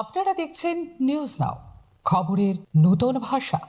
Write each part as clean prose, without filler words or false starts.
আপনারা দেখছেন news now, খবরের নতুন ভাষা।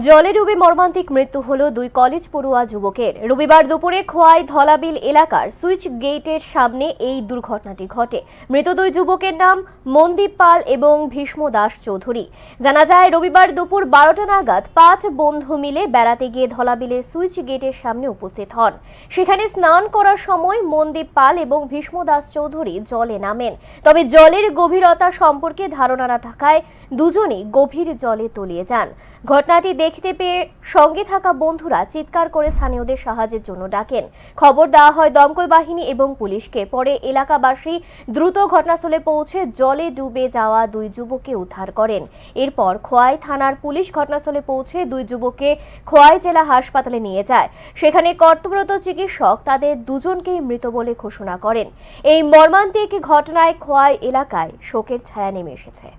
জলে ডুবে মর্মান্তিক মৃত্যু হলো দুই কলেজ পড়ুয়া যুবকের। রবিবার দুপুরে খোয়াই ধলাবিল এলাকার সুইচ গেটের সামনে এই দুর্ঘটনাটি ঘটে। মৃত দুই যুবকের নাম মনদীপ পাল এবং ভীষ্ম দাস চৌধুরী। জানা যায়, রবিবার দুপুর 12টা নাগাদ 5 বন্ধু মিলে বেড়াতে গিয়ে ধলাবিলের সুইচ গেটের সামনে উপস্থিত হন। সেখানে স্নান করার সময় মনদীপ পাল এবং ভীষ্ম দাস চৌধুরী জলে নামেন। তবে জলের গভীরতা সম্পর্কে ধারণা না থাকায় দুজনেই গভীর জলে তলিয়ে যান। ঘটনাটি দেখতে পেয়ে সঙ্গে থাকা বন্ধুরা চিৎকার করে স্থানীয়দের সাহায্যের জন্য ডাকেন। খবর দেওয়া হয় দমকল বাহিনী এবং পুলিশকে। পরে এলাকাবাসী দ্রুত ঘটনাস্থলে পৌঁছে জলে ডুবে যাওয়া দুই যুবককে উদ্ধার করেন। এরপর খোয়াই থানার পুলিশ ঘটনাস্থলে পৌঁছে দুই যুবককে খোয়াই জেলা হাসপাতালে নিয়ে যায়। সেখানে কর্তব্যরত চিকিৎসক তাদের দুজনকেই মৃত বলে ঘোষণা করেন। এই মর্মান্তিক ঘটনায় খোয়াই এলাকায় শোকের ছায়া নেমে এসেছে।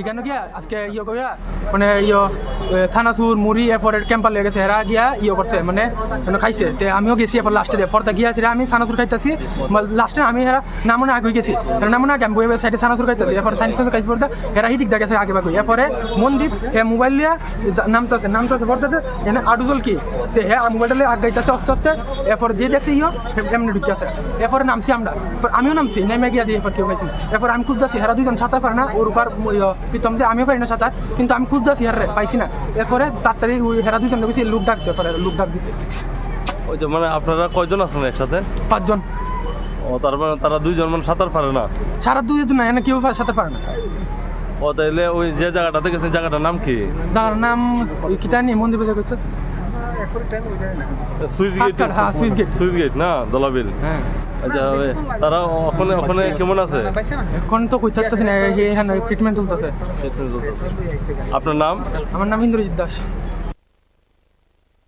এখানে গিয়া আজকে করিয়া মানে থানাসুর মুড়ি এরপরে ক্যাম্পার লেগে গেছে, এরা গিয়া করছে মানে খাইছে। আমিও গেছি এরপর লাস্টে ফর্দা গিয়া আমি সানাসুর খাইতেছি। লাস্টে আমি এরা নামনা আগে গেছি, নামনা আগে আমি সাইডে সানাসুর খাইতেছি। এরপর সানাসুর খাইছি পড়তে এরা হিদিক দেখেছে আগে বাকি। এরপরে মনদীপ মোবাইল লিয়া নামতেছে পড়তেছে এখানে আডুজল কি হ্যাঁ মোবাইলটা লিয়ে আগে গাইতেছে আস্তে আস্তে। এরপর দিয়ে দেখছি এমনি ঢুকিয়েছে। এরপরে নামছি আমরা, আমিও নামছি, নেমে গিয়া দিয়ে এরপর কেউ খাইছি। এরপর আমি খুঁজতেছি, এরা দুজন সাঁতার পারে না, ওর উপর প্রীতম যে আমিও পারি না সাঁতার, কিন্তু আমি খুঁজতেছি আর পাইছি না। এরপরে তাড়াতাড়ি হেরা দুজন বেশি লুক ডাক দিছে। ওই যে মানে আপনারা কয়জন আছেন একসাথে? 5 জন। ও তার মানে তারা দুইজন মানে সাঁতার পারে না? সারা দুজন না, এনে কেউ সাঁতার পারে না। ও তাইলে ওই যে জায়গাটাতে গেছে জায়গাটার নাম কি? যার নাম কিটা নিয়ে মন্দির বেজে গেছে সুইচ গেট। হ্যাঁ সুইচ গেট। সুইচ গেট না দলাবিল। হ্যাঁ আচ্ছা তারা ওখানে কেমন আছে? এখন তো কই থাকতেছি না, এখানে ট্রিটমেন্ট চলতেছে। আপনার নাম? আমার নাম ইন্দ্রজিৎ দাস।